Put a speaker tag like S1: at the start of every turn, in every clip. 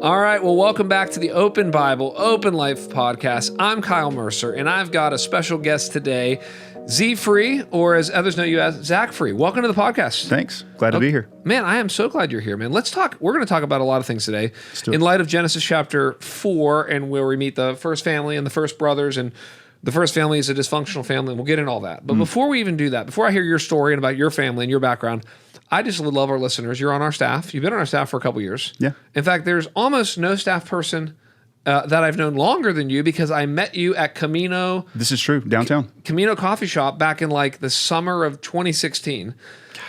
S1: All right, well, welcome back to the Open Bible, Open Life podcast. I'm Kyle Mercer, and I've got a special guest today, Z Free, or as others know you as, Zach Free. Welcome to the podcast.
S2: Thanks. Glad to be here.
S1: Man, I am so glad you're here, man. Let's talk. We're going to talk about a lot of things today in light of Genesis chapter 4, and where we meet the first family and the first brothers, and the first family is a dysfunctional family, and we'll get into all that. But before we even do that, before I hear your story and about your family and your background, I just love our listeners. You're on our staff. You've been on our staff for a couple years.
S2: Yeah.
S1: In fact, there's almost no staff person that I've known longer than you because I met you at Camino.
S2: This is true. Downtown.
S1: Camino Coffee Shop back in like the summer of 2016.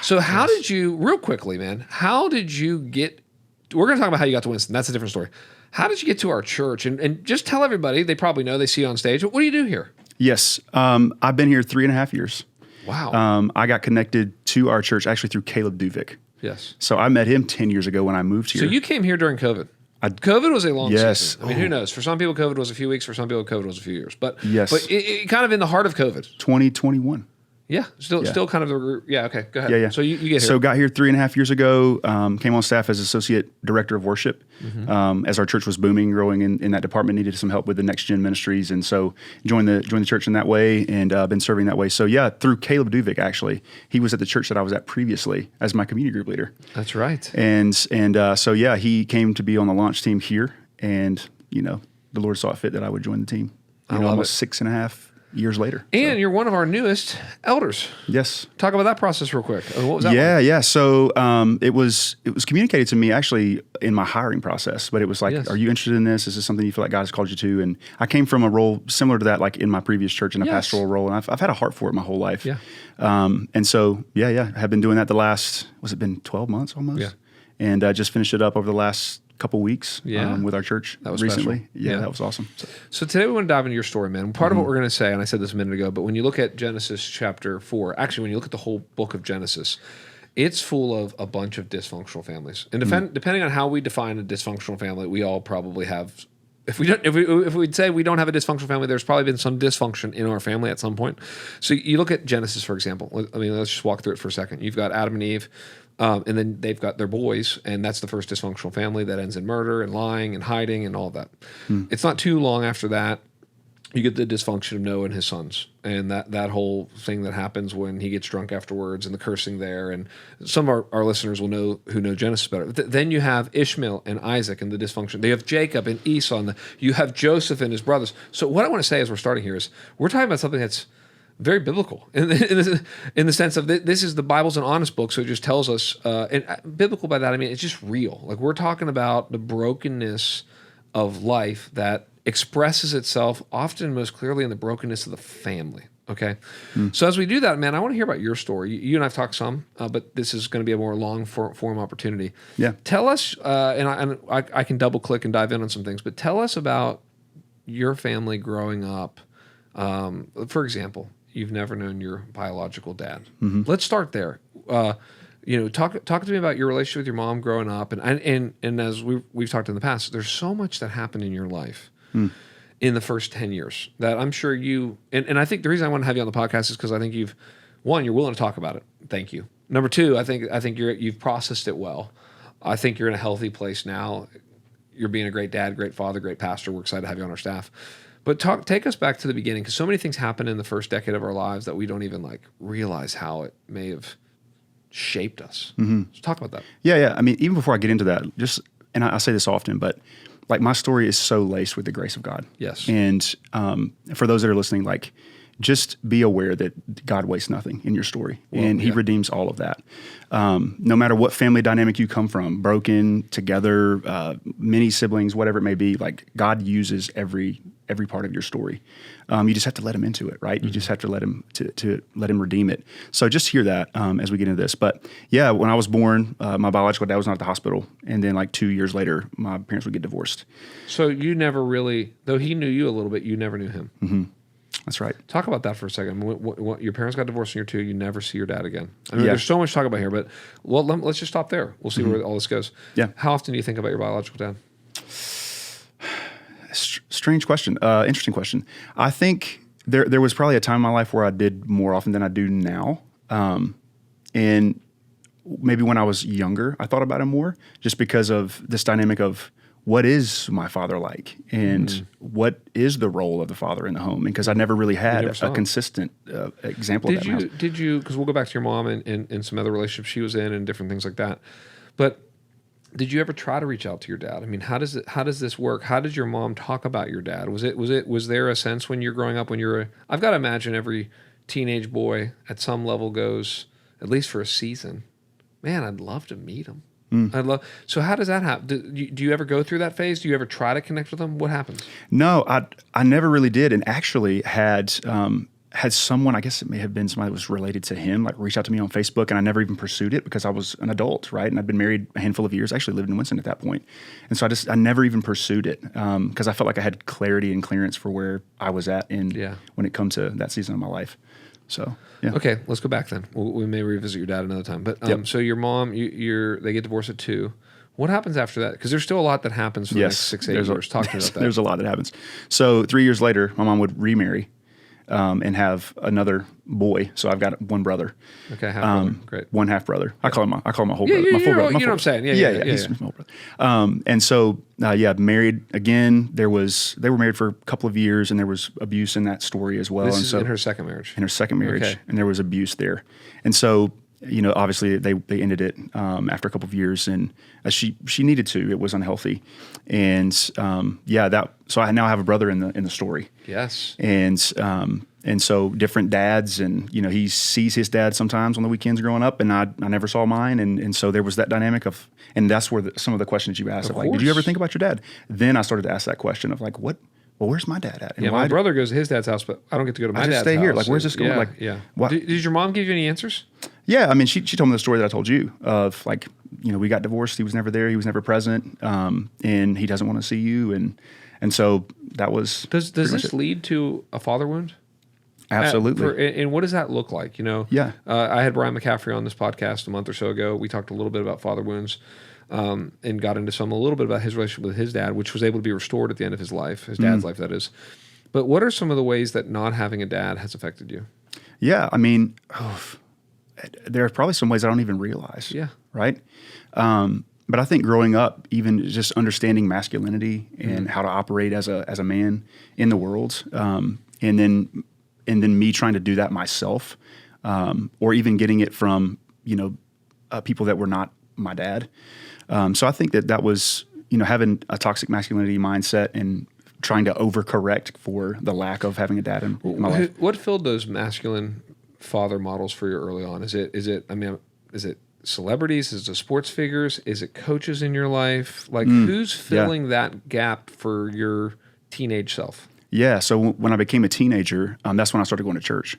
S1: So how did you, real quickly, man, how did you get, we're going to talk about how you got to Winston. That's a different story. How did you get to our church? And just tell everybody, they probably know, they see you on stage. What do you do here?
S2: Yes. I've been here 3.5 years.
S1: Wow.
S2: I got connected to our church actually through Caleb Duvik.
S1: Yes.
S2: So I met him 10 years ago when I moved here.
S1: So you came here during COVID. COVID was a long season. I mean, who knows? For some people, COVID was a few weeks. For some people, COVID was a few years. But it kind of in the heart of COVID.
S2: 2021.
S1: Yeah, still kind of the, yeah, okay, go ahead.
S2: Yeah.
S1: So you get here.
S2: So got here 3.5 years ago, came on staff as Associate Director of Worship. As our church was booming, growing in that department, needed some help with the Next Gen Ministries. And so joined the church in that way and been serving that way. So yeah, through Caleb Duvik, actually. He was at the church that I was at previously as my community group leader.
S1: That's right.
S2: And so yeah, he came to be on the launch team here. And, the Lord saw it fit that I would join the team. Almost 6.5 years later.
S1: And you're one of our newest elders.
S2: Yes.
S1: Talk about that process real quick. What was that?
S2: Yeah. So it was communicated to me actually in my hiring process, but it was like, Are you interested in this? Is this something you feel like God has called you to? And I came from a role similar to that, like in my previous church in a pastoral role, and I've had a heart for it my whole life.
S1: Yeah.
S2: And so I have been doing that the last, was it been 12 months almost? Yeah. And just finished it up over the last couple weeks with our church recently. Special. Yeah, that was awesome. So
S1: today we want to dive into your story, man. Part of what we're going to say, and I said this a minute ago, but when you look at Genesis chapter 4, actually when you look at the whole book of Genesis, it's full of a bunch of dysfunctional families. And depending on how we define a dysfunctional family, we all probably have. If we'd say we don't have a dysfunctional family, there's probably been some dysfunction in our family at some point. So you look at Genesis, for example. I mean, let's just walk through it for a second. You've got Adam and Eve. And then they've got their boys, and that's the first dysfunctional family that ends in murder and lying and hiding and all of that. It's not too long after that you get the dysfunction of Noah and his sons, and that whole thing that happens when he gets drunk afterwards, and the cursing there. And some of our listeners will know who know Genesis better. Then you have Ishmael and Isaac and the dysfunction. They have Jacob and Esau, and you have Joseph and his brothers. So what I want to say as we're starting here is we're talking about something that's very biblical in the sense of this is the Bible's an honest book, so it just tells us, and biblical by that I mean it's just real. Like we're talking about the brokenness of life that expresses itself often most clearly in the brokenness of the family. Okay, so as we do that, man, I want to hear about your story. You and I've talked some, but this is going to be a more long form opportunity. Yeah, tell us, and I can double click and dive in on some things, but tell us about your family growing up. For example. You've never known your biological dad. Let's start there. Talk to me about your relationship with your mom growing up, and as we've talked in the past, there's so much that happened in your life in the first 10 years that I'm sure you and I think the reason I want to have you on the podcast is because I think you're willing to talk about it. Thank you. Number two, I think you've processed it well. I think you're in a healthy place now. You're being a great dad, great father, great pastor. We're excited to have you on our staff. But take us back to the beginning, because so many things happen in the first decade of our lives that we don't even realize how it may have shaped us. So talk about that. Yeah.
S2: I mean, even before I get into that, and I say this often, but my story is so laced with the grace of God.
S1: Yes.
S2: And for those that are listening, just be aware that God wastes nothing in your story, and He redeems all of that. No matter what family dynamic you come from, broken, together, many siblings, whatever it may be, God uses every part of your story. You just have to let Him into it, right? You just have to let Him to let Him redeem it. So just hear that as we get into this. But yeah, when I was born, my biological dad was not at the hospital, and then 2 years later, my parents would get divorced.
S1: So you never really, though he knew you a little bit, you never knew him.
S2: Mm-hmm. That's right.
S1: Talk about that for a second. When your parents got divorced in year 2, you never see your dad again. I mean, there's so much to talk about here, but let's just stop there. We'll see where all this goes.
S2: Yeah.
S1: How often do you think about your biological dad?
S2: Strange question. Interesting question. I think there was probably a time in my life where I did more often than I do now. And maybe when I was younger, I thought about him more just because of this dynamic of what is my father like, and what is the role of the father in the home? Because I never really had a consistent example of that.
S1: Did you? Because we'll go back to your mom and some other relationships she was in and different things like that. But did you ever try to reach out to your dad? I mean, how does this work? How did your mom talk about your dad? Was there a sense when you're growing up I've got to imagine every teenage boy at some level goes, at least for a season, man, I'd love to meet him. So how does that happen? Do you ever go through that phase? Do you ever try to connect with them? What happens?
S2: No, I never really did, and actually had someone, I guess it may have been somebody that was related to him, like reach out to me on Facebook, and I never even pursued it because I was an adult, right? And I'd been married a handful of years. I actually lived in Winston at that point. And so I never even pursued it because I felt like I had clarity and clearance for where I was at when it come to that season of my life. So, yeah.
S1: Okay, let's go back then. We may revisit your dad another time. But so your mom, they get divorced at 2. What happens after that? Because there's still a lot that happens for the next 6, 8 years. Talk to me about that.
S2: There's a lot that happens. So 3 years later, my mom would remarry. And have another boy. So I've got one brother.
S1: Okay, half brother. Great.
S2: One half brother. I call him my whole
S1: brother.
S2: My full brother.
S1: You know what I'm saying?
S2: Yeah. He's my whole brother. And so, married again. They were married for a couple of years, and there was abuse in that story as well.
S1: This is in her second marriage.
S2: In her second marriage, and there was abuse there. And so, obviously they ended it after a couple of years, and she needed to. It was unhealthy, and so I now have a brother in the story.
S1: Yes,
S2: and so different dads, and he sees his dad sometimes on the weekends growing up, and I never saw mine, and so there was that dynamic of, and that's where some of the questions you asked of like, did you ever think about your dad? Then I started to ask that question of like, what? Well, where's my dad at?
S1: And my brother goes to his dad's house, but I don't get to go to my dad's house. I
S2: just stay here. Like, where's this going?
S1: Did your mom give you any answers?
S2: Yeah, I mean, she told me the story that I told you of like, we got divorced. He was never there. He was never present, and he doesn't want to see you, and so that was.
S1: Does this lead to a father wound?
S2: Absolutely.
S1: And what does that look like?
S2: Yeah.
S1: I had Brian McCaffrey on this podcast a month or so ago. We talked a little bit about father wounds. And got into a little bit about his relationship with his dad, which was able to be restored at the end of his life, his dad's life, that is. But what are some of the ways that not having a dad has affected you?
S2: Yeah, I mean, there are probably some ways I don't even realize.
S1: Yeah.
S2: Right? But I think growing up, even just understanding masculinity and how to operate as a man in the world, and then me trying to do that myself, or even getting it from, people that were not my dad. So I think that was, having a toxic masculinity mindset and trying to overcorrect for the lack of having a dad in my life.
S1: What filled those masculine father models for you early on? Is it celebrities? Is it sports figures? Is it coaches in your life? Like who's filling that gap for your teenage self?
S2: Yeah. So when I became a teenager, that's when I started going to church,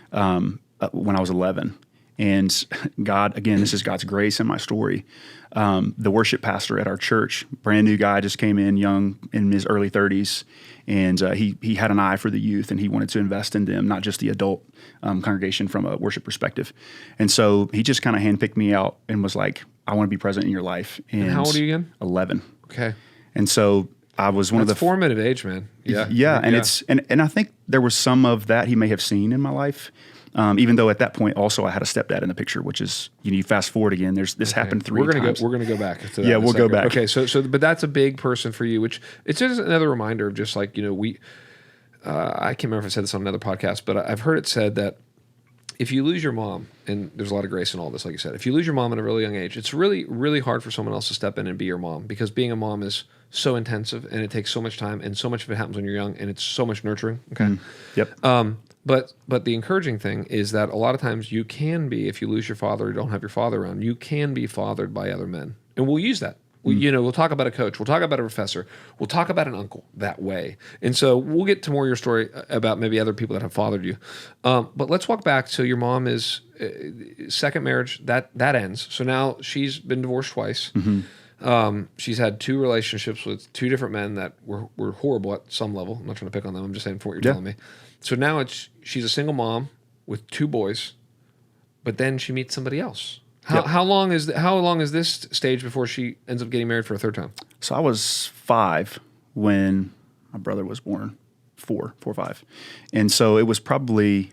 S2: when I was 11. And God, again, this is God's grace in my story. The worship pastor at our church, brand new guy, just came in young in his early 30s, and he had an eye for the youth, and he wanted to invest in them, not just the adult congregation from a worship perspective. And so he just kind of handpicked me out and was like, I want to be present in your life. And
S1: how old are you again?
S2: 11.
S1: Okay.
S2: And so I was one of the
S1: formative age, man. Yeah.
S2: Yeah. And I think there was some of that he may have seen in my life. Even though at that point also I had a stepdad in the picture, which is, you fast forward again, this happened 3 times.
S1: We're going to go back to that.
S2: Yeah, we'll go back.
S1: Okay, so but that's a big person for you, which it's just another reminder of just like, I can't remember if I said this on another podcast, but I've heard it said that if you lose your mom, and there's a lot of grace in all this, like you said, if you lose your mom at a really young age, it's really, really hard for someone else to step in and be your mom, because being a mom is so intensive and it takes so much time, and so much of it happens when you're young, and it's so much nurturing. Okay.
S2: Yep.
S1: But the encouraging thing is that a lot of times you can be, if you lose your father or don't have your father around, you can be fathered by other men. And we'll use that. We'll talk about a coach. We'll talk about a professor. We'll talk about an uncle that way. And so we'll get to more of your story about maybe other people that have fathered you. But let's walk back. So your mom is second marriage, that ends. So now she's been divorced twice. Mm-hmm. She's had 2 relationships with 2 different men that were horrible at some level. I'm not trying to pick on them. I'm just saying from what you're telling me. So now she's a single mom with 2 boys, but then she meets somebody else. How long is this stage before she ends up getting married for a 3rd time?
S2: So I was 5 when my brother was born, 4 or 5, and so it was probably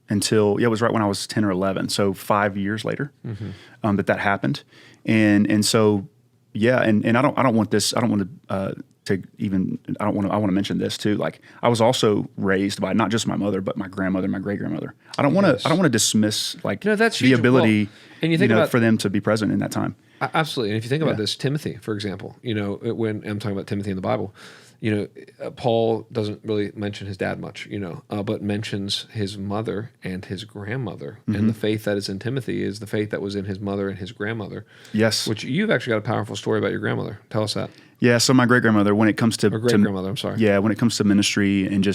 S2: it was right when I was 10 or 11. So 5 years later, that happened, and so yeah, and I don't want this. I don't want to mention this too. Like, I was also raised by not just my mother, but my grandmother, my great grandmother. I don't want to dismiss like
S1: that's
S2: the
S1: huge.
S2: ability,
S1: well, and you think about,
S2: for them to be present in that time.
S1: Absolutely. And if you think about this, Timothy, for example, when I'm talking about Timothy in the Bible, Paul doesn't really mention his dad much, but mentions his mother and his grandmother. Mm-hmm. And the faith that is in Timothy is the faith that was in his mother and his grandmother.
S2: Yes.
S1: Which you've actually got a powerful story about your grandmother. Tell us that.
S2: Yeah. So my great grandmother, when it comes to
S1: great-grandmother, I'm sorry.
S2: Yeah. When it comes to ministry and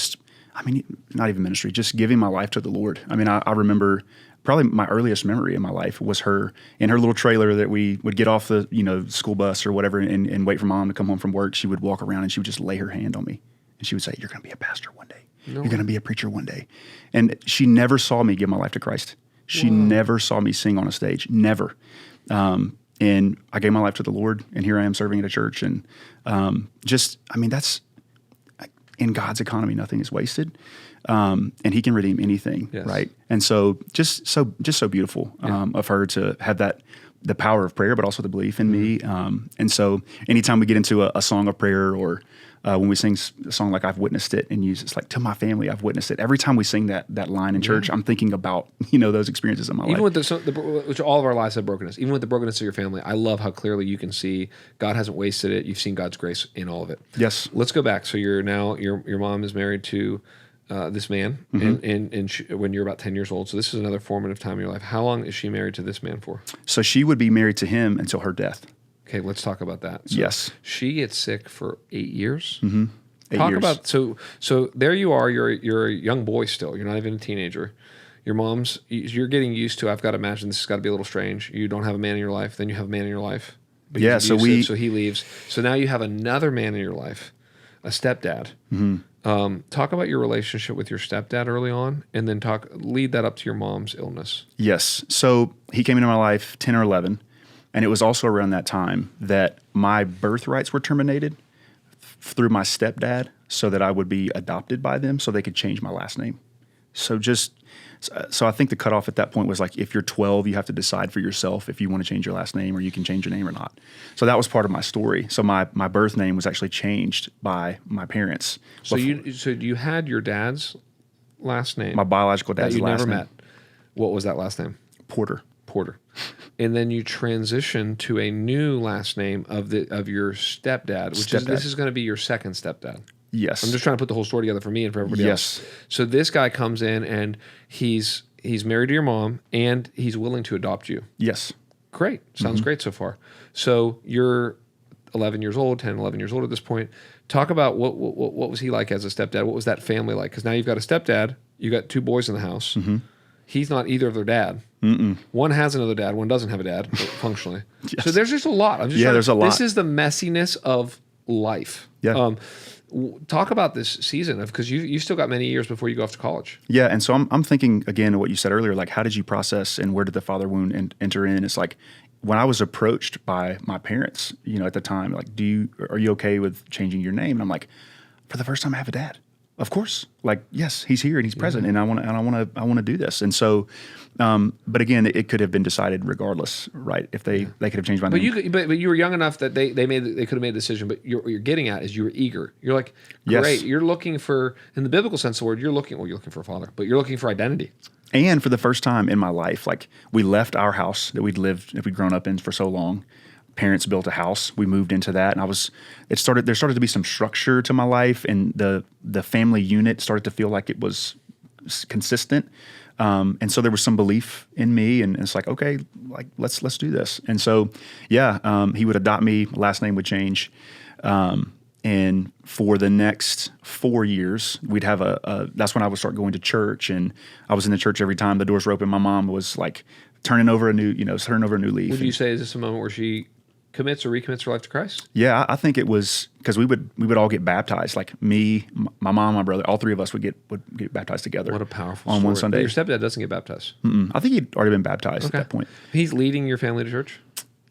S2: not even ministry, just giving my life to the Lord. I mean, I remember probably my earliest memory in my life was her in her little trailer that we would get off the school bus or whatever and wait for mom to come home from work. She would walk around and she would just lay her hand on me and she would say, "You're going to be a pastor one day. No. You're going to be a preacher one day." And she never saw me give my life to Christ. She never saw me sing on a stage. Never. And I gave my life to the Lord, and here I am serving at a church. And that's in God's economy, nothing is wasted. And he can redeem anything, yes. Right? And so just so beautiful of her to have the power of prayer, but also the belief in me. And so anytime we get into a song of prayer or when we sing a song like "I've Witnessed It" and it's like, "To my family, I've witnessed it." Every time we sing that line in church, I'm thinking about those experiences in my life.
S1: Even with which all of our lives have brokenness. Even with the brokenness of your family, I love how clearly you can see God hasn't wasted it. You've seen God's grace in all of it.
S2: Yes.
S1: Let's go back. So you're now your mom is married to this man, and when you're about 10 years old. So this is another formative time in your life. How long is she married to this man for?
S2: So she would be married to him until her death.
S1: Okay, let's talk about that. So
S2: yes.
S1: She gets sick for 8 years.
S2: Mm-hmm. 8
S1: Talk
S2: years.
S1: about so there you are. You're a young boy still. You're not even a teenager. Your mom's. You're getting used to. I've got to imagine this has got to be a little strange. You don't have a man in your life. Then you have a man in your life.
S2: Yeah. So
S1: he leaves. So now you have another man in your life, a stepdad.
S2: Mm-hmm.
S1: Talk about your relationship with your stepdad early on, and then lead that up to your mom's illness.
S2: Yes. So he came into my life 10 or 11, and it was also around that time that my birthrights were terminated through my stepdad so that I would be adopted by them so they could change my last name. So I think the cutoff at that point was like, if you're 12, you have to decide for yourself if you want to change your last name or you can change your name or not. So that was part of my story. So my birth name was actually changed by my parents.
S1: So you had your dad's last name.
S2: My biological dad's last name.
S1: That you never met. What was that last name?
S2: Porter.
S1: And then you transition to a new last name of your stepdad, this is going to be your second stepdad.
S2: Yes.
S1: I'm just trying to put the whole story together for me and for everybody else. So this guy comes in and he's married to your mom and he's willing to adopt you.
S2: Yes.
S1: Great. Sounds great so far. So you're 11 years old at this point. Talk about what was he like as a stepdad? What was that family like? Because now you've got a stepdad, you got 2 boys in the house. Mm-hmm. He's not either of their dad. Mm-mm. One has another dad. One doesn't have a dad, functionally. Yes. So there's just a lot.
S2: There's a lot.
S1: This is the messiness of life.
S2: Yeah.
S1: Talk about this season because you still got many years before you go off to college.
S2: Yeah, and so I'm thinking again of what you said earlier. Like, how did you process and where did the father wound enter in? It's like when I was approached by my parents, at the time, like, are you okay with changing your name? And I'm like, for the first time, I have a dad. Of course, like, yes, he's here and he's present, and I want to do this. And so, but again, it could have been decided regardless, right? If they could have changed my name.
S1: But you were young enough that they could have made the decision. But what you're getting at is you were eager. You're like, great. Yes. You're looking for, in the biblical sense of the word, you're looking for a father, but you're looking for identity.
S2: And for the first time in my life, like, we left our house that we'd grown up in for so long. Parents built a house. We moved into that, and there started to be some structure to my life, and the family unit started to feel like it was consistent. And so there was some belief in me, and it's like, okay, like let's do this. And so, he would adopt me. Last name would change. And for the next 4 years, we'd have that's when I would start going to church, and I was in the church every time the doors were open. My mom was like turning over a new leaf.
S1: Would you say, is this a moment where she commits or recommits her life to Christ?
S2: Yeah, I think it was because we would all get baptized. Like me, my mom, my brother, all 3 of us would get baptized together.
S1: What a powerful
S2: on
S1: story.
S2: one Sunday.
S1: But your stepdad doesn't get baptized.
S2: Mm-mm. I think he'd already been baptized at that point.
S1: He's leading your family to church?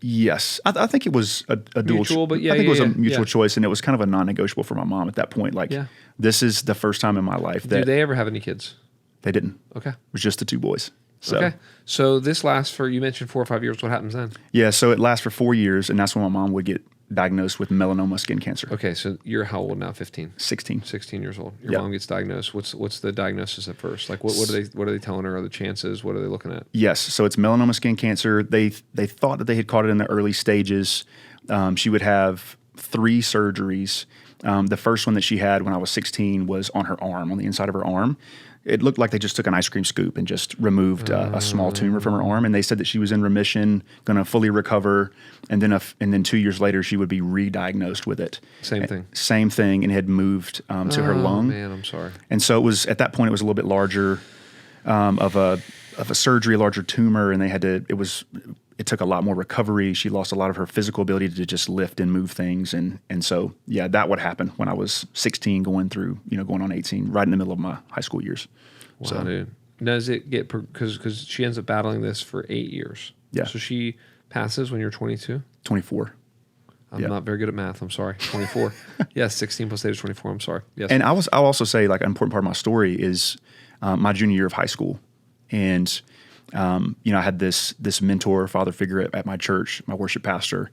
S2: Yes, I think it was a dual.
S1: Mutual, but
S2: I think it was a mutual choice, and it was kind of a non-negotiable for my mom at that point. Like, this is the first time in my life that.
S1: Did they ever have any kids?
S2: They didn't.
S1: Okay,
S2: it was just the 2 boys. So,
S1: Okay. So this lasts for, you mentioned 4 or 5 years. What happens then?
S2: Yeah, so it lasts for 4 years, and that's when my mom would get diagnosed with melanoma skin cancer.
S1: Okay, so you're how old now? 15?
S2: 16.
S1: 16 years old. Your
S2: Yep.
S1: mom gets diagnosed. What's the diagnosis at first? Like what are they telling her are the chances? What are they looking at?
S2: Yes, so it's melanoma skin cancer. They thought that they had caught it in the early stages. She would have 3 surgeries. The first one that she had when I was 16 was on her arm, on the inside of her arm. It looked like they just took an ice cream scoop and just removed a small tumor from her arm. And they said that she was in remission, going to fully recover. And then 2 years later, she would be re-diagnosed with it.
S1: Same thing.
S2: Same thing, and it had moved to her lung.
S1: Man, I'm sorry.
S2: And so it was, at that point, it was a little bit larger of a surgery, a larger tumor, and it took a lot more recovery. She lost a lot of her physical ability to just lift and move things. And so, yeah, that would happen when I was 16 going on 18, right in the middle of my high school years.
S1: Wow,
S2: So,
S1: dude. Does it get, because she ends up battling this for 8 years.
S2: Yeah.
S1: So she passes when you're 22?
S2: 24.
S1: I'm
S2: Yeah.
S1: not very good at math. I'm sorry. 24. Yes, 16 plus 8 is 24. I'm sorry. Yes.
S2: And I'll also say, like, an important part of my story is my junior year of high school. And, I had this mentor, father figure at my church, my worship pastor.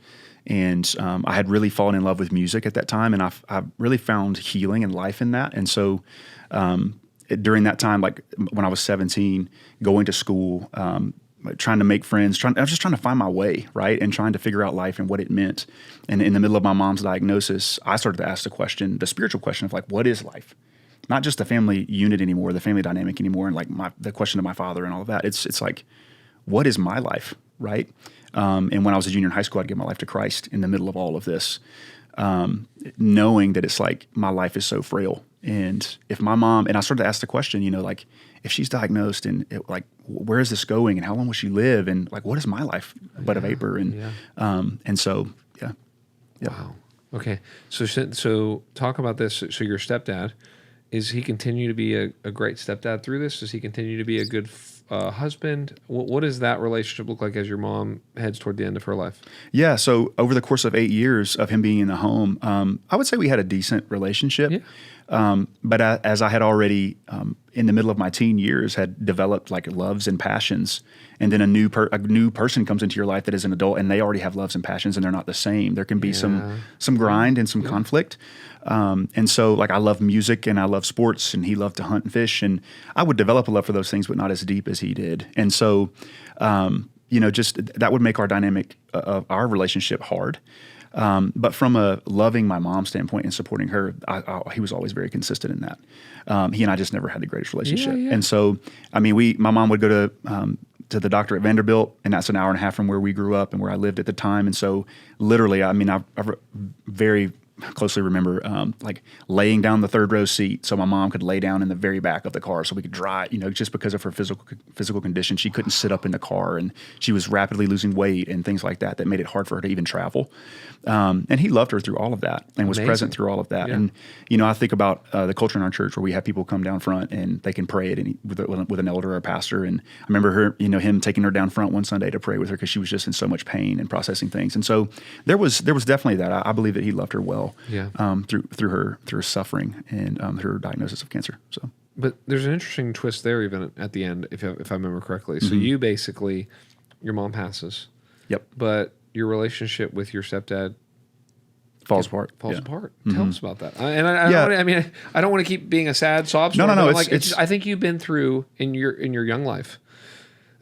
S2: And I had really fallen in love with music at that time. And I really found healing and life in that. And so during that time, like when I was 17, going to school, trying to make friends, I was just trying to find my way, right? And trying to figure out life and what it meant. And in the middle of my mom's diagnosis, I started to ask the spiritual question of like, what is life? Not just the family unit anymore, the family dynamic anymore, and like the question of my father and all of that. It's like, what is my life, right? And when I was a junior in high school, I'd give my life to Christ in the middle of all of this, knowing that it's like my life is so frail. And if my mom, and I started to ask the question, like if she's diagnosed and where is this going and how long will she live? And like, what is my life but a vapor? And so, yeah.
S1: Wow. Okay. So talk about this. So your stepdad, is he continue to be a great stepdad through this? Does he continue to be a good husband? What does that relationship look like as your mom heads toward the end of her life?
S2: Yeah. So over the course of 8 years of him being in the home, I would say we had a decent relationship. Yeah. But as I had already, in the middle of my teen years, had developed like loves and passions, and then a new person comes into your life that is an adult, and they already have loves and passions, and they're not the same. There can be some grind and some conflict. And so like I love music and I love sports, and he loved to hunt and fish, and I would develop a love for those things, but not as deep as he did. And so, just that would make our dynamic of our relationship hard. But from a loving my mom standpoint and supporting her, he was always very consistent in that. He and I just never had the greatest relationship. Yeah. And so, my mom would go to the doctor at Vanderbilt, and that's an hour and a half from where we grew up and where I lived at the time. And so literally, I very closely remember like laying down the third row seat so my mom could lay down in the very back of the car so we could drive, just because of her physical condition. She couldn't sit up in the car, and she was rapidly losing weight and things like that made it hard for her to even travel. And he loved her through all of that and was present through all of that. Yeah. And, I think about the culture in our church where we have people come down front and they can pray with an elder or a pastor. And I remember her, him taking her down front one Sunday to pray with her because she was just in so much pain and processing things. And so there was definitely that. I believe that he loved her well. Yeah. Through her suffering and her diagnosis of cancer. So,
S1: but there's an interesting twist there, even at the end, if I remember correctly. Mm-hmm. So you basically, your mom passes.
S2: Yep.
S1: But your relationship with your stepdad
S2: falls apart.
S1: Falls apart. Mm-hmm. Tell us about that. I don't want to keep being a sad sob story.
S2: No.
S1: I think you've been through in your young life,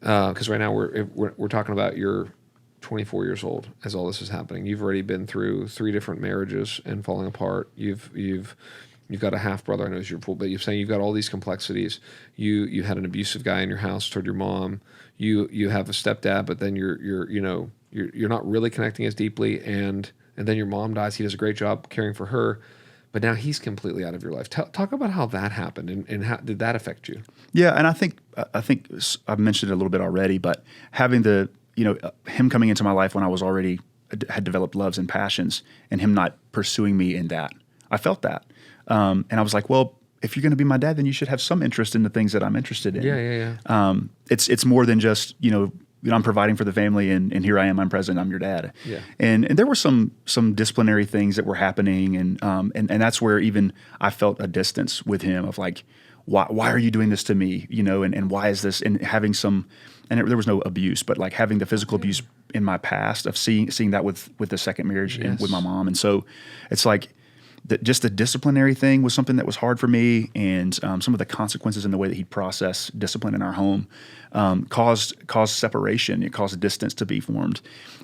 S1: because right now we're talking about your 24 years old as all this is happening. You've already been through 3 different marriages and falling apart. You've got a half brother. I know is your full, but you're saying you've got all these complexities. You had an abusive guy in your house toward your mom. You have a stepdad, but then you're not really connecting as deeply. And then your mom dies. He does a great job caring for her, but now he's completely out of your life. Talk about how that happened and how did that affect you?
S2: Yeah, and I think I've mentioned it a little bit already, but having him coming into my life when I was already had developed loves and passions, and him not pursuing me in that, I felt that, and I was like, well, if you're going to be my dad, then you should have some interest in the things that I'm interested in.
S1: Yeah.
S2: It's more than just I'm providing for the family, and here I am, I'm present, I'm your dad.
S1: Yeah.
S2: And there were some disciplinary things that were happening, and that's where even I felt a distance with him of like, why are you doing this to me? And why is this? And having there was no abuse, but like having the physical abuse in my past of seeing that with the second marriage and with my mom. And so it's like just the disciplinary thing was something that was hard for me. And some of the consequences in the way that he processed discipline in our home caused separation. It caused distance to be formed.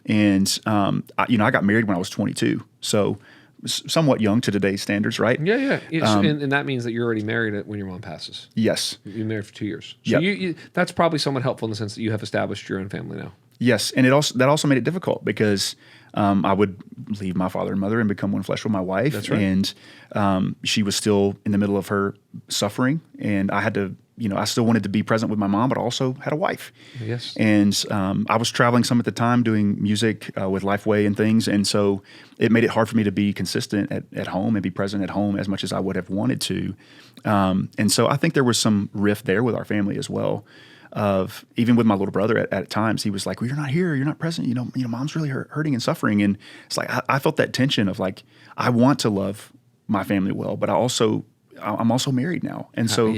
S2: And, I got married when I was 22. So somewhat young to today's standards, right?
S1: Yeah. And that means that you're already married when your mom passes.
S2: Yes.
S1: You're married for 2 years. So that's probably somewhat helpful in the sense that you have established your own family now.
S2: Yes. And that also made it difficult because I would leave my father and mother and become one flesh with my wife.
S1: That's right.
S2: And she was still in the middle of her suffering. And I had to, I still wanted to be present with my mom, but also had a wife.
S1: Yes.
S2: And I was traveling some at the time doing music with Lifeway and things. And so it made it hard for me to be consistent at home and be present at home as much as I would have wanted to. And so I think there was some rift there with our family as well. Of even with my little brother at times, he was like, well, you're not here, you're not present, mom's really hurting and suffering. And it's like, I felt that tension of like, I want to love my family well, but I'm also married now. And so, and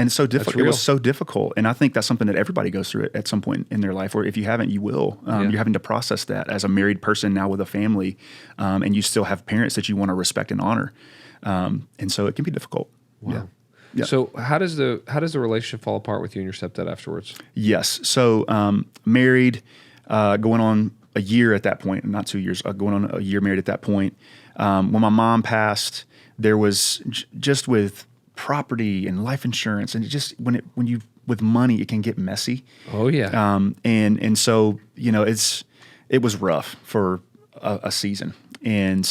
S2: it's so difficult. It was so difficult. And I think that's something that everybody goes through at some point in their life, or if you haven't, you will. You're having to process that as a married person now with a family, and you still have parents that you want to respect and honor. And so it can be difficult.
S1: Wow.
S2: Yeah. Yeah.
S1: So how does the relationship fall apart with you and your stepdad afterwards?
S2: Yes. So married, going on a year at that point, not 2 years, going on a year married at that point. When my mom passed, there was just with property and life insurance, and it just when you with money, it can get messy.
S1: Oh yeah.
S2: And so it was rough for a season. And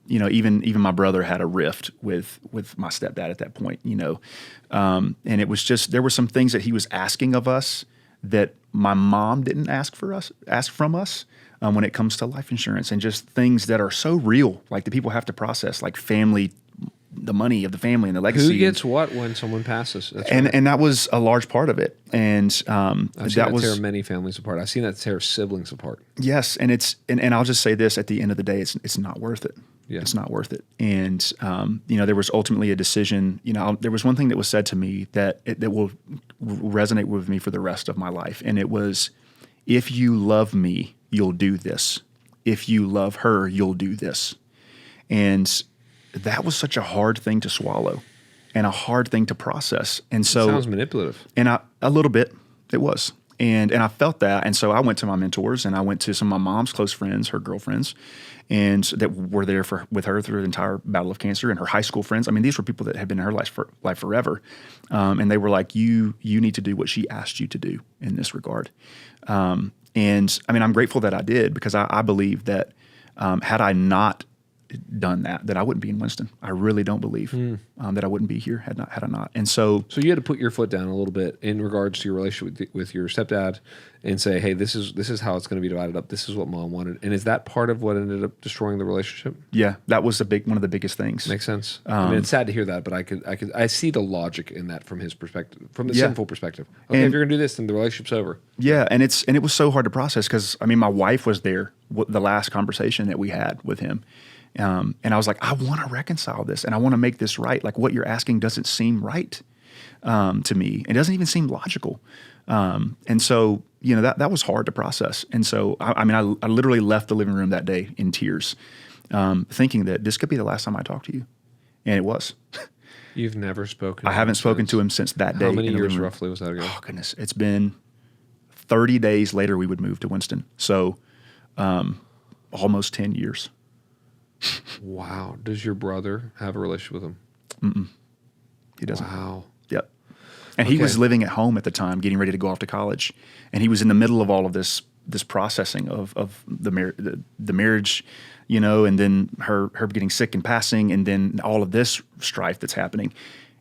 S2: even my brother had a rift with my stepdad at that point. And it was just there were some things that he was asking of us that my mom didn't ask from us when it comes to life insurance and just things that are so real, like that people have to process, like family, the money of the family and the legacy.
S1: Who gets what when someone passes? That's
S2: and
S1: right.
S2: and that was a large part of it. And
S1: I've seen that tear many families apart. I've seen that tear siblings apart.
S2: Yes, and and I'll just say this: at the end of the day, it's not worth it.
S1: Yeah.
S2: It's not worth it. And there was ultimately a decision. There was one thing that was said to me that will resonate with me for the rest of my life, and it was, "If you love me, you'll do this. If you love her, you'll do this." And that was such a hard thing to swallow and a hard thing to process. And so
S1: it sounds manipulative.
S2: And a little bit it was. And I felt that. And so I went to my mentors and I went to some of my mom's close friends, her girlfriends, and that were there with her through the entire battle of cancer, and her high school friends. I mean, these were people that had been in her life forever. And they were like, you need to do what she asked you to do in this regard. And I mean, I'm grateful that I did, because I believe that had I not done that I wouldn't be in Winston. I really don't believe that I wouldn't be here had I not. And so
S1: you had to put your foot down a little bit in regards to your relationship with your stepdad, and say, hey, this is how it's going to be divided up. This is what mom wanted. And is that part of what ended up destroying the relationship?
S2: Yeah, that was one of the biggest things.
S1: Makes sense. I mean, it's sad to hear that, but I see the logic in that from his perspective, from the sinful perspective. Okay, if you're going to do this, then the relationship's over.
S2: Yeah, and it was so hard to process, because I mean, my wife was there the last conversation that we had with him. And I was like, I want to reconcile this and I want to make this right. Like, what you're asking doesn't seem right to me. It doesn't even seem logical. And so, that was hard to process. And so, I literally left the living room that day in tears, thinking that this could be the last time I talk to you. And it was.
S1: You've never spoken?
S2: I haven't spoken to him since that day.
S1: How many years roughly was that ago?
S2: Oh, goodness. It's been 30 days later we would move to Winston. So almost 10 years.
S1: Wow. Does your brother have a relationship with him?
S2: Mm-mm. He doesn't.
S1: Wow.
S2: Yep. And he was living at home at the time, getting ready to go off to college. And he was in the middle of all of this processing of the marriage, and then her getting sick and passing, and then all of this strife that's happening.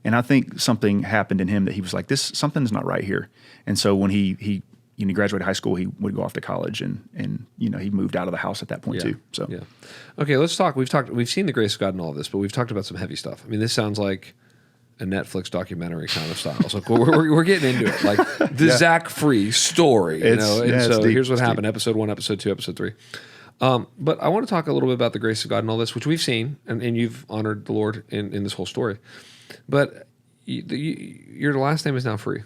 S2: And I think something happened in him that he was like, something's not right here. And so when he graduated high school, he would go off to college, and he moved out of the house at that point too. So
S1: yeah. Okay, let's talk. We've seen the grace of God in all of this, but we've talked about some heavy stuff. I mean, this sounds like a Netflix documentary kind of style. So we're getting into it, like the Zach Free story, so here's what happened: episode 1, episode 2, episode 3. But I want to talk a little bit about the grace of God and all this, which we've seen, and you've honored the Lord in this whole story. But your last name is now free.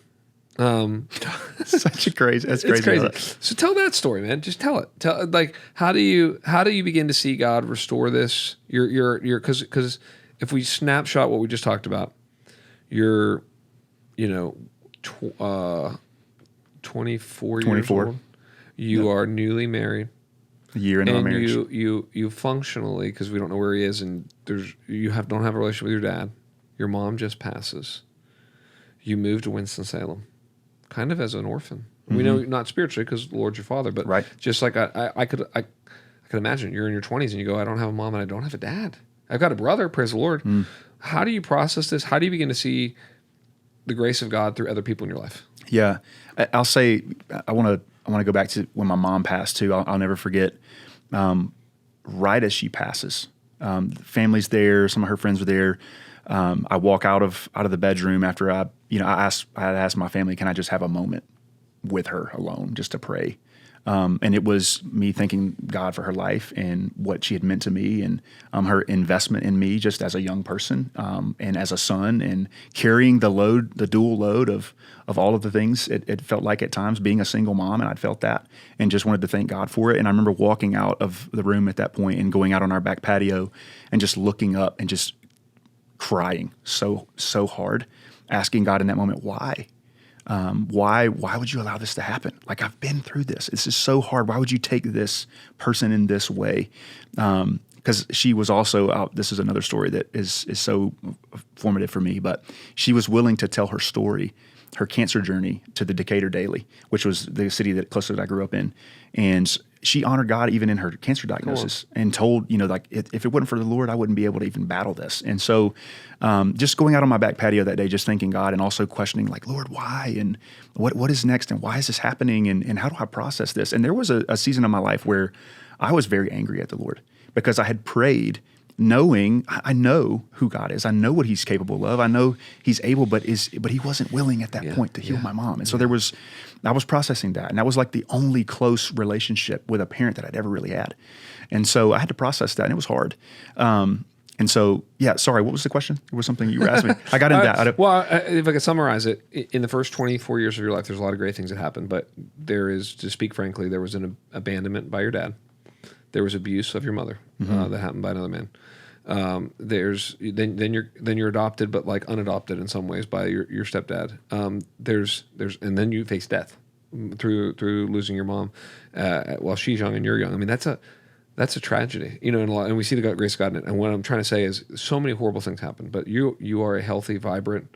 S2: Such a crazy. That's crazy.
S1: It's crazy. So tell that story, man. Just tell it. Tell like how do you begin to see God restore this? Because if we snapshot what we just talked about, you're 24 years old. You are newly married.
S2: A year into our marriage.
S1: You functionally, because we don't know where he is, and don't have a relationship with your dad. Your mom just passes. You move to Winston-Salem, kind of as an orphan. Mm-hmm. We know not spiritually because the Lord's your father, but
S2: right.
S1: Just like I could imagine you're in your 20s and you go, I don't have a mom and I don't have a dad. I've got a brother, praise the Lord. Mm. How do you process this? How do you begin to see the grace of God through other people in your life?
S2: Yeah, I'll say I want to go back to when my mom passed too. I'll never forget. Right as she passes, the family's there. Some of her friends were there. I walk out of the bedroom after I had asked my family, can I just have a moment with her alone just to pray? And it was me thanking God for her life and what she had meant to me and her investment in me just as a young person and as a son and carrying the dual load of all of the things it felt like at times being a single mom, and I'd felt that and just wanted to thank God for it. And I remember walking out of the room at that point and going out on our back patio and just looking up and just crying so hard, asking God in that moment, why? Why would you allow this to happen? Like, I've been through this. This is so hard. Why would you take this person in this way? Because she was also, this is another story that is so formative for me, but she was willing to tell her story, her cancer journey, to the Decatur Daily, which was the city that closest I grew up in. And she honored God even in her cancer diagnosis and told, like, if it wasn't for the Lord, I wouldn't be able to even battle this. And so just going out on my back patio that day, just thanking God and also questioning, like, Lord, why? And what is next? And why is this happening? And how do I process this? And there was a season of my life where I was very angry at the Lord because I had prayed knowing I know who God is. I know what he's capable of. I know he's able, but he wasn't willing at that point to heal my mom. And so I was processing that. And that was like the only close relationship with a parent that I'd ever really had. And so I had to process that, and it was hard. And so, sorry, what was the question? It was something you were asking me. I got into that.
S1: Well, if I could summarize it, in the first 24 years of your life, there's a lot of great things that happened, but there is, to speak frankly, there was an abandonment by your dad. There was abuse of your mother that happened by another man. There's then you're adopted, but like unadopted in some ways by your stepdad. There's and then you face death through losing your mom while she's young and you're young. I mean, that's a tragedy, and we see the grace of God in it. And what I'm trying to say is so many horrible things happen, but you are a healthy, vibrant,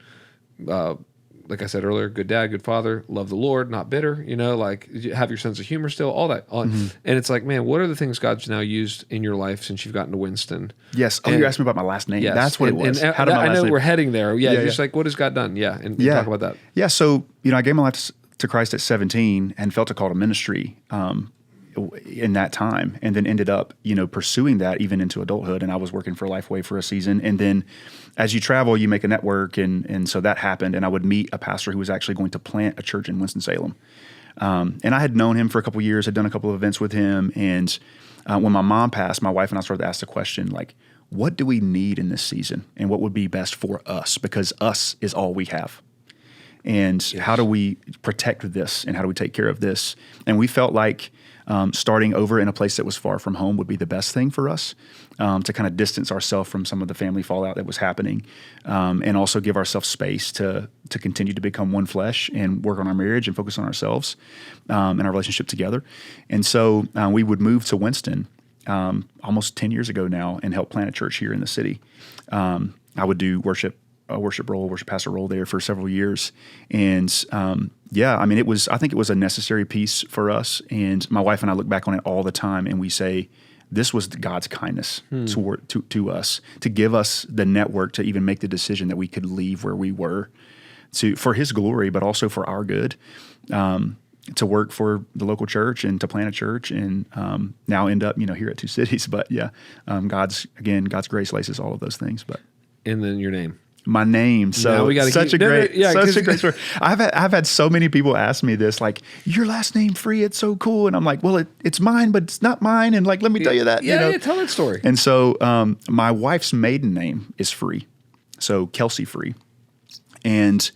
S1: like I said earlier, good dad, good father, love the Lord, not bitter, like have your sense of humor still, all that. And it's like, man, what are the things God's now used in your life since you've gotten to Winston?
S2: Yes. Oh, you asked me about my last name. Yes. That's what it was.
S1: And I know we're heading there. Yeah. Just like, what has God done? Yeah. And talk about that.
S2: Yeah. So, I gave my life to Christ at 17 and felt a call to ministry in that time, and then ended up, pursuing that even into adulthood. And I was working for Lifeway for a season. And then as you travel, you make a network. And so that happened. And I would meet a pastor who was actually going to plant a church in Winston-Salem. And I had known him for a couple of years, had done a couple of events with him. And when my mom passed, my wife and I started to ask the question, like, what do we need in this season? And what would be best for us? Because us is all we have. And how do we protect this? And how do we take care of this? And we felt like starting over in a place that was far from home would be the best thing for us, to kind of distance ourselves from some of the family fallout that was happening, and also give ourselves space to continue to become one flesh and work on our marriage and focus on ourselves and our relationship together. And so we would move to Winston almost 10 years ago now and help plant a church here in the city. I would do worship pastor role there for several years. And I think it was a necessary piece for us. And my wife and I look back on it all the time and we say, this was God's kindness to us, to give us the network to even make the decision that we could leave where we were for his glory, but also for our good, to work for the local church and to plant a church and now end up, here at Two Cities. But God's grace laces all of those things. But
S1: and then your name.
S2: My name. So we such a great story. I've had so many people ask me this, like, your last name Free, it's so cool. And I'm like, well, it's mine, but it's not mine. And like, let me tell you that.
S1: Tell that story.
S2: And so my wife's maiden name is Free. So Kelsey Free. And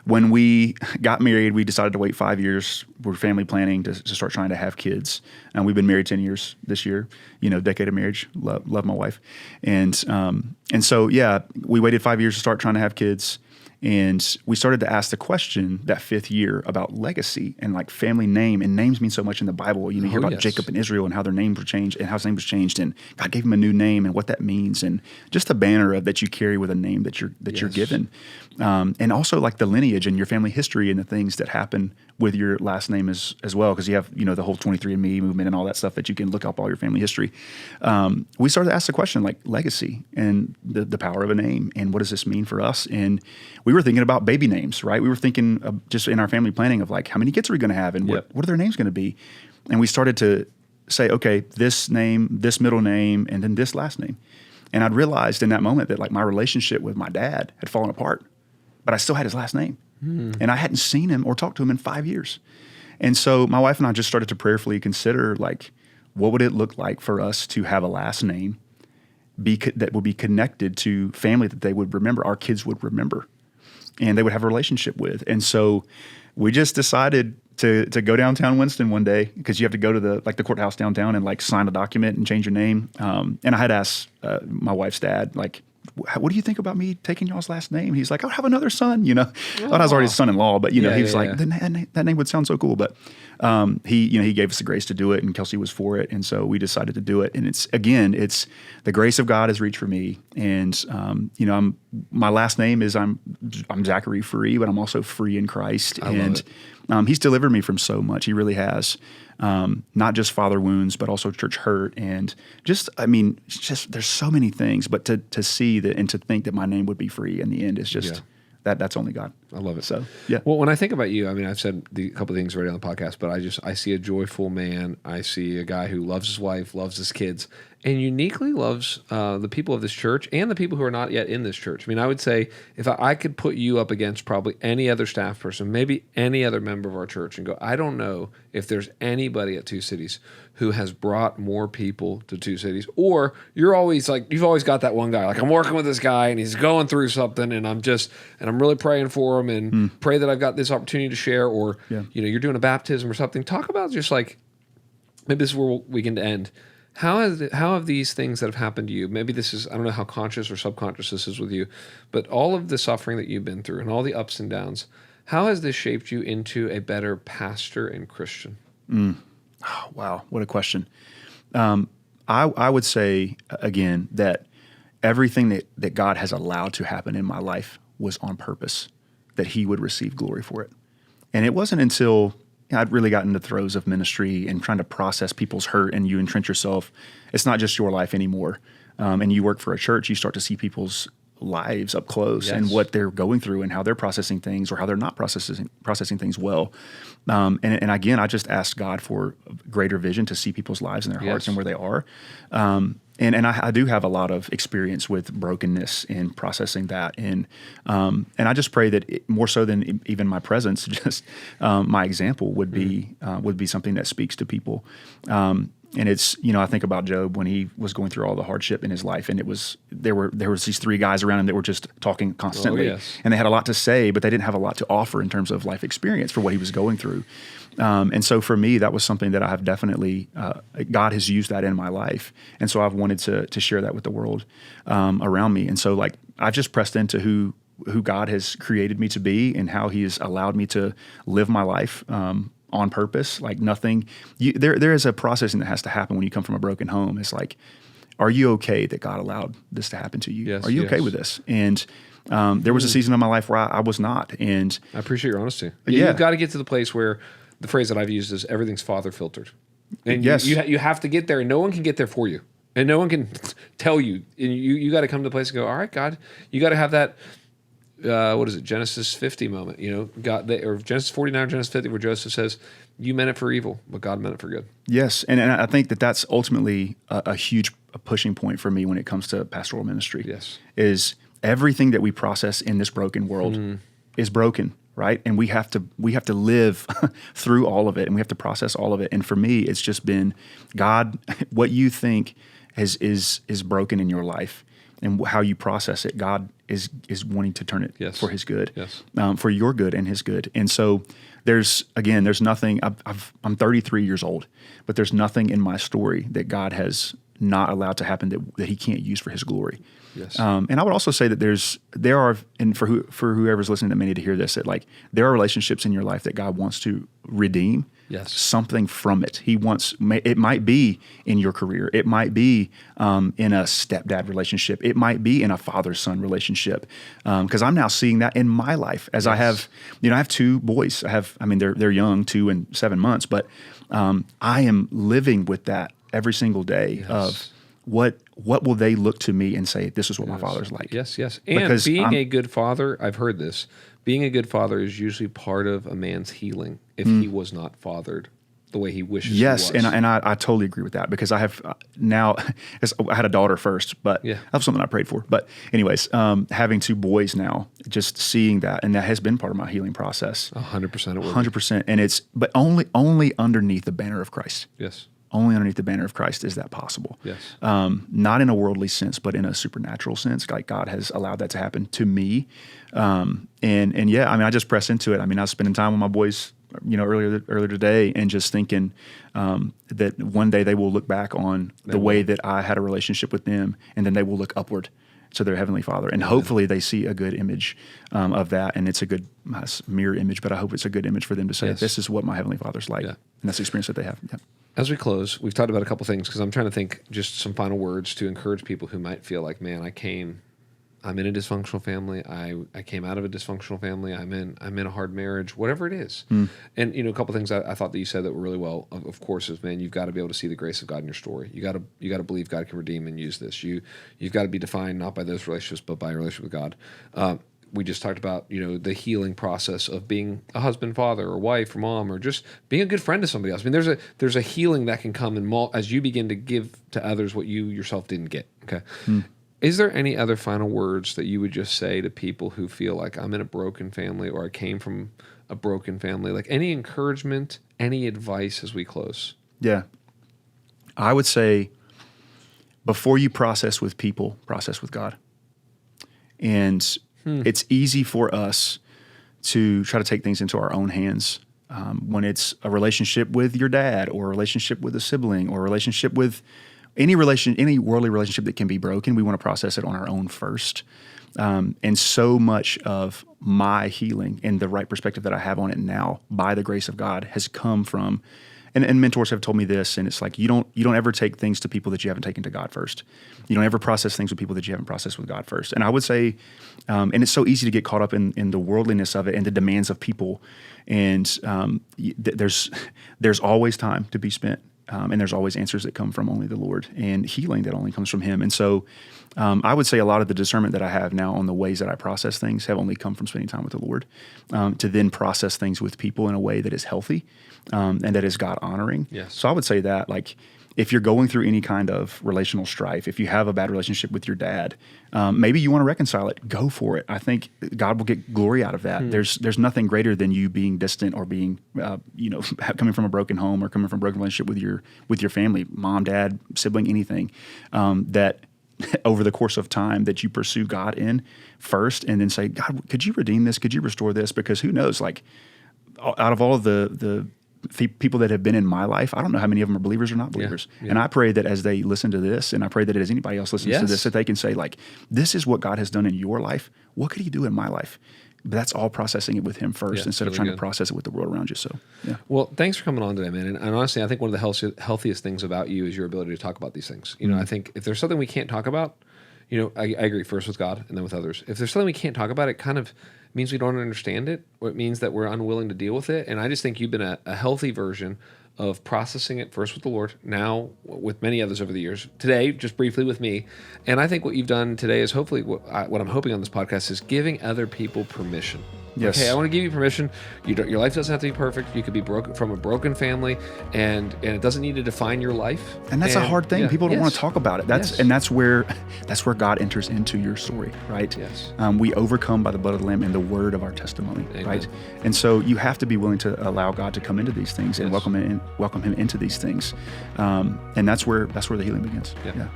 S2: when we got married, we decided to wait 5 years. We're family planning to start trying to have kids. And we've been married 10 years this year, decade of marriage. Love my wife. And so, we waited 5 years to start trying to have kids. And we started to ask the question that 5th year about legacy and like family name. And names mean so much in the Bible. You hear about Jacob and Israel and how their names were changed and how his name was changed. And God gave him a new name and what that means. And just the banner of that you carry with a name that you're given. And also like the lineage and your family history and the things that happen with your last name as well. Because you have, the whole 23andMe movement and all that stuff that you can look up all your family history. We started to ask the question like legacy and the power of a name. And what does this mean for us? And we were thinking about baby names, right? We were thinking of just in our family planning of like, how many kids are we going to have and what are their names going to be? And we started to say, okay, this name, this middle name, and then this last name. And I'd realized in that moment that like my relationship with my dad had fallen apart, but I still had his last name. And I hadn't seen him or talked to him in 5 years. And so my wife and I just started to prayerfully consider like, what would it look like for us to have a last name that would be connected to family that they would remember, our kids would remember, and they would have a relationship with. And so we just decided to go downtown Winston one day because you have to go to the courthouse downtown and like sign a document and change your name. And I had asked my wife's dad, like, what do you think about me taking y'all's last name? He's like, I'll have another son, Well, I was already his son-in-law, but he was like, that name would sound so cool. But he gave us the grace to do it, and Kelsey was for it. And so we decided to do it. And it's the grace of God has reached for me. And, my last name is I'm Zachary Free, but I'm also free in Christ. He's delivered me from so much. He really has. Not just father wounds, but also church hurt. And there's so many things, but to see that and to think that my name would be free in the end is just, that's only God.
S1: I love it.
S2: So, yeah.
S1: Well, when I think about you, I've said a couple of things already on the podcast, but I see a joyful man. I see a guy who loves his wife, loves his kids, and uniquely loves the people of this church and the people who are not yet in this church. I would say if I could put you up against probably any other staff person, maybe any other member of our church, and go, I don't know if there's anybody at Two Cities who has brought more people to Two Cities, or you've always got that one guy, like I'm working with this guy and he's going through something and I'm really praying for him and pray that I've got this opportunity to share, or you're doing a baptism or something. Talk about just like, maybe this is where we can end. How have these things that have happened to you, maybe this is, I don't know how conscious or subconscious this is with you, but all of the suffering that you've been through and all the ups and downs, how has this shaped you into a better pastor and Christian?
S2: Oh, wow. What a question. I would say, again, that everything that God has allowed to happen in my life was on purpose, that he would receive glory for it. And it wasn't until I'd really gotten into the throes of ministry and trying to process people's hurt, and you entrench yourself. It's not just your life anymore. And you work for a church, you start to see people's lives up close and what they're going through and how they're processing things or how they're not processing things well. And again, I just asked God for greater vision to see people's lives and their hearts and where they are. And I do have a lot of experience with brokenness and processing that. And I just pray that more so than even my presence, just my example would be something that speaks to people. And it's, I think about Job when he was going through all the hardship in his life, and there was these 3 guys around him that were just talking constantly, and they had a lot to say, but they didn't have a lot to offer in terms of life experience for what he was going through. And so for me, that was something that I have definitely, God has used that in my life. And so I've wanted to share that with the world around me. And so like, I've just pressed into who God has created me to be and how he has allowed me to live my life on purpose. Like nothing, there is a processing that has to happen when you come from a broken home. It's like, are you okay that God allowed this to happen to you?
S1: Yes,
S2: are you okay with this? And there was a season of my life where I was not. And
S1: I appreciate your honesty. You've got to get to the place where the phrase that I've used is everything's Father filtered. And you have to get there, and no one can get there for you. And no one can tell you. And you got to come to the place and go, all right, God, you got to have that, what is it, Genesis 50 moment, or Genesis 49 or Genesis 50, where Joseph says, you meant it for evil, but God meant it for good.
S2: Yes, and I think that's ultimately a huge pushing point for me when it comes to pastoral ministry.
S1: Yes.
S2: Is everything that we process in this broken world is broken, right? And we have to live through all of it, and we have to process all of it. And for me, it's just been, God, what you think is broken in your life and how you process it, God is wanting to turn it for His good, for your good and His good. And so there's nothing. I'm 33 years old, but there's nothing in my story that God has not allowed to happen that He can't use for His glory.
S1: Yes.
S2: And I would also say that there are, and for whoever's listening that may need to hear this, that like there are relationships in your life that God wants to redeem something from it. He wants, it might be in your career. It might be in a stepdad relationship. It might be in a father-son relationship. Because I'm now seeing that in my life as I have 2 boys. They're young, 2 and 7 months, but I am living with that every single day of what will they look to me and say, this is what my father's like.
S1: Yes. And because being a good father, I've heard this, being a good father is usually part of a man's healing if he was not fathered the way he wishes he was.
S2: Yes, and I totally agree with that, because I have now, I had a daughter first, but that was something I prayed for. But anyways, having 2 boys now, just seeing that, and that has been part of my healing process.
S1: 100% it will.
S2: 100%, and but only underneath the banner of Christ.
S1: Yes.
S2: Only underneath the banner of Christ is that possible.
S1: Yes.
S2: Not in a worldly sense, but in a supernatural sense. Like God has allowed that to happen to me. I just press into it. I was spending time with my boys, earlier today, and just thinking that one day they will look back on the way that I had a relationship with them, and then they will look upward to their Heavenly Father. And hopefully they see a good image of that. And it's a good mirror image, but I hope it's a good image for them to say, this is what my Heavenly Father's like. Yeah. And that's the experience that they have. Yeah.
S1: As we close, we've talked about a couple things, because I'm trying to think just some final words to encourage people who might feel like, man, I'm in a dysfunctional family. I came out of a dysfunctional family. I'm in a hard marriage, whatever it is. And a couple things I thought that you said that were really well, of course, is, man, you've got to be able to see the grace of God in your story. You got to believe God can redeem and use this. You've got to be defined not by those relationships, but by a relationship with God. We just talked about, the healing process of being a husband, father, or wife, or mom, or just being a good friend to somebody else. There's a healing that can come as you begin to give to others what you yourself didn't get. Okay. Is there any other final words that you would just say to people who feel like, I'm in a broken family, or I came from a broken family? Like, any encouragement, any advice as we close?
S2: Yeah. I would say, before you process with people, process with God. And it's easy for us to try to take things into our own hands when it's a relationship with your dad, or a relationship with a sibling, or a relationship with any worldly relationship that can be broken. We want to process it on our own first. And so much of my healing and the right perspective that I have on it now, by the grace of God, has come from, and mentors have told me this, and it's like, you don't ever take things to people that you haven't taken to God first. You don't ever process things with people that you haven't processed with God first. And I would say, and it's so easy to get caught up in the worldliness of it and the demands of people. And there's always time to be spent. And there's always answers that come from only the Lord, and healing that only comes from Him. And so I would say a lot of the discernment that I have now on the ways that I process things have only come from spending time with the Lord, to then process things with people in a way that is healthy and that is God honoring.
S1: Yes.
S2: So I would say that, like, if you're going through any kind of relational strife, if you have a bad relationship with your dad, maybe you want to reconcile it, go for it. I think God will get glory out of that. There's nothing greater than you being distant, or being, coming from a broken home, or coming from a broken relationship with your family, mom, dad, sibling, anything, that over the course of time that you pursue God in first, and then say, God, could you redeem this? Could you restore this? Because who knows, like, out of all of the people that have been in my life, I don't know how many of them are believers or not believers. Yeah. And I pray that as they listen to this, and I pray that as anybody else listens to this, that they can say, like, this is what God has done in your life. What could He do in my life? But that's all processing it with Him first, instead of trying to process it with the world around you. So, yeah.
S1: Well, thanks for coming on today, man. And honestly, I think one of the healthiest things about you is your ability to talk about these things. I think if there's something we can't talk about, I agree, first with God and then with others. If there's something we can't talk about, it kind of means we don't understand it, or it means that we're unwilling to deal with it. And I just think you've been a healthy version of processing it first with the Lord, now with many others over the years, today just briefly with me. And I think what you've done today is hopefully what I'm hoping on this podcast is giving other people permission.
S2: Yes.
S1: Okay, I want to give you permission. Your life doesn't have to be perfect. You could be from a broken family, and it doesn't need to define your life.
S2: And that's a hard thing. People don't want to talk about it. That's where God enters into your story, right?
S1: Yes.
S2: We overcome by the blood of the Lamb and the word of our testimony, Amen. Right? And so you have to be willing to allow God to come into these things and welcome Him into these things. And that's where the healing begins.
S1: Yeah.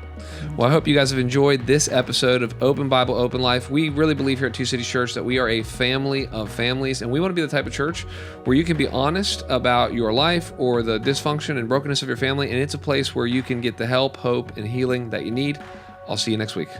S1: Well, I hope you guys have enjoyed this episode of Open Bible, Open Life. We really believe here at Two Cities Church that we are a family of families, and we want to be the type of church where you can be honest about your life or the dysfunction and brokenness of your family, and it's a place where you can get the help, hope, and healing that you need. I'll see you next week.